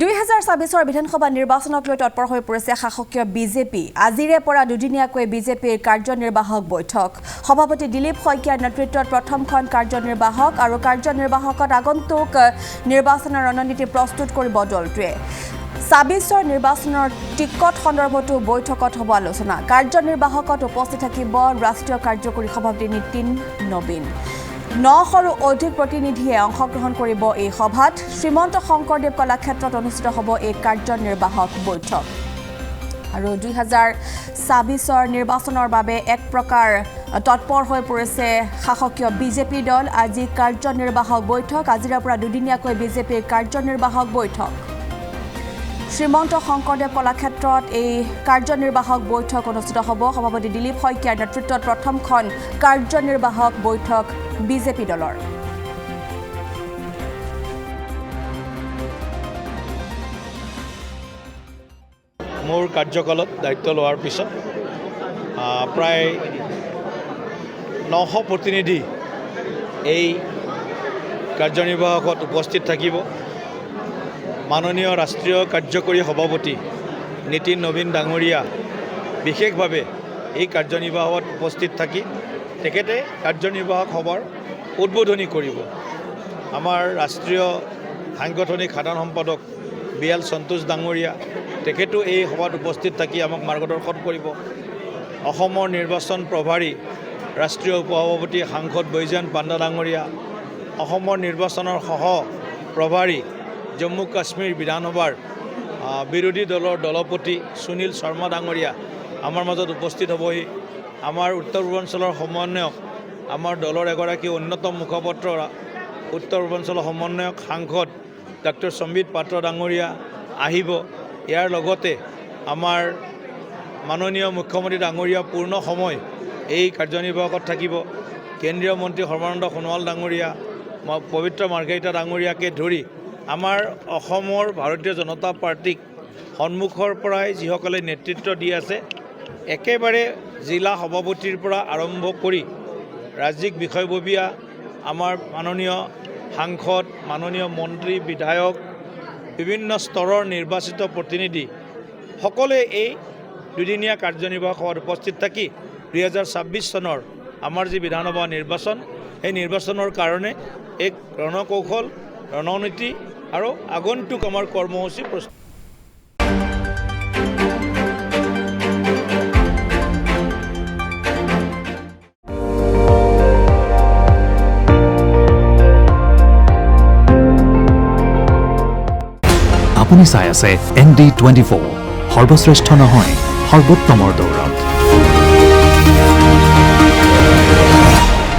2024 বিধানসভা নিৰ্বাচনক লৈ তৎপৰ হৈ পৰিছে শাসকীয় বিজেপি। আজিৰে পৰা দুদিনীয়াকৈ বিজেপিৰ কাৰ্যনিৰ্বাহক বৈঠক। সভাপতি দিলীপ শইকীয়াৰ নেতৃত্বত প্ৰথমখন কাৰ্যনিৰ্বাহক আৰু কাৰ্যনিৰ্বাহকত আগন্তুক নিৰ্বাচনৰ ৰণনীতি প্ৰস্তুত কৰিব দলটোৱে। 24 নিৰ্বাচনৰ টিকট সন্দৰ্ভতো বৈঠকত হ'ব আলোচনা। কাৰ্যনিৰ্বাহকত উপস্থিত থাকিব ৰাষ্ট্ৰীয় কাৰ্যকৰী সভাপতি নীতিন নবীন। 900ৰো অধিক প্ৰতিনিধিয়ে অংশগ্ৰহণ কৰিব এই সভাত। শ্ৰীমন্ত শংকৰদেৱ কলাক্ষেত্ৰত অনুষ্ঠিত হ'ব এই কাৰ্যনিৰ্বাহক বৈঠক। আৰু 2024 নিৰ্বাচনৰ বাবে এক প্ৰকাৰ তৎপৰ হৈ পৰিছে শাসকীয় বিজেপি দল। আজি কাৰ্যনিৰ্বাহক বৈঠক। আজিৰে পৰা দুদিনীয়াকৈ বিজেপিৰ কাৰ্যনিৰ্বাহক বৈঠক। শ্ৰীমন্ত শংকৰদেৱ কলাক্ষেত্ৰত এই কাৰ্যনিৰ্বাহক বৈঠক অনুষ্ঠিত হ'ব। সভাপতি দিলীপ শইকীয়াৰ নেতৃত্বত প্ৰথমখন কাৰ্যনিৰ্বাহক বৈঠক বিজেপি দলৰ। মোৰ কাৰ্যকালত দায়িত্ব লোৱাৰ পিছত প্ৰায় 900 প্ৰতিনিধি এই কাৰ্যনিৰ্বাহকত উপস্থিত থাকিব। মাননীয় ৰাষ্ট্ৰীয় কাৰ্যকৰী সভাপতি নীতিন নবীন ডাঙৰীয়া বিশেষভাৱে এই কাৰ্যনিৰ্বাহকত উপস্থিত থাকি তেখেতে কাৰ্যনিৰ্বাহক সভাৰ উদ্বোধনী কৰিব। আমাৰ ৰাষ্ট্ৰীয় সাংগঠনিক সাধাৰণ সম্পাদক BL সন্তোষ ডাঙৰীয়া তেখেতো এই সভাত উপস্থিত থাকি আমাক মাৰ্গদৰ্শন কৰিব। অসমৰ নিৰ্বাচন প্ৰভাৰী ৰাষ্ট্ৰীয় উপসভাপতি সাংসদ বৈজয়ন্ত পাণ্ডা ডাঙৰীয়া, অসমৰ নিৰ্বাচনৰ সহ প্ৰভাৰী জম্মু কাশ্মীৰ বিধানসভাৰ বিৰোধী দলৰ দলপতি সুনীল শৰ্মা ডাঙৰীয়া আমাৰ মাজত উপস্থিত হ'বহি। আমাৰ উত্তৰ পূৰ্বাঞ্চলৰ সমন্বয়ক, আমাৰ দলৰ এগৰাকী অন্যতম মুখপাত্ৰ উত্তৰ পূৰ্বাঞ্চলৰ সমন্বয়ক সাংসদ ডক্টৰ সম্বিত পাত্ৰ ডাঙৰীয়া আহিব। ইয়াৰ লগতে আমাৰ মাননীয় মুখ্যমন্ত্ৰী ডাঙৰীয়া পূৰ্ণ সময় এই কাৰ্যনিৰ্বাহকত থাকিব। কেন্দ্ৰীয় মন্ত্ৰী সৰ্বানন্দ সোণোৱাল ডাঙৰীয়া, পবিত্ৰ মাৰ্ঘেৰিটা ডাঙৰীয়াকে ধৰি আমাৰ অসমৰ ভাৰতীয় জনতা পাৰ্টীক সন্মুখৰ পৰাই যিসকলে নেতৃত্ব দি আছে, একেবাৰে জিলা সভাপতিৰ পৰা আৰম্ভ কৰি ৰাজ্যিক বিষয়ববীয়া, আমাৰ মাননীয় সাংসদ, মাননীয় মন্ত্ৰী, বিধায়ক, বিভিন্ন স্তৰৰ নিৰ্বাচিত প্ৰতিনিধি সকলোৱে এই দুদিনীয়া কাৰ্যনিৰ্বাহক সভাত উপস্থিত থাকি 2024 চনৰ আমাৰ যি বিধানসভা নিৰ্বাচন, এই নিৰ্বাচনৰ কাৰণে এক ৰণকৌশল, ৰণনীতি আৰু আগন্তুক আমাৰ কৰ্মসূচী প্ৰস্তুত। আপুনি চাই আছে ND24, সৰ্বশ্ৰেষ্ঠ নহয় সৰ্বোত্তমৰ দৌৰ।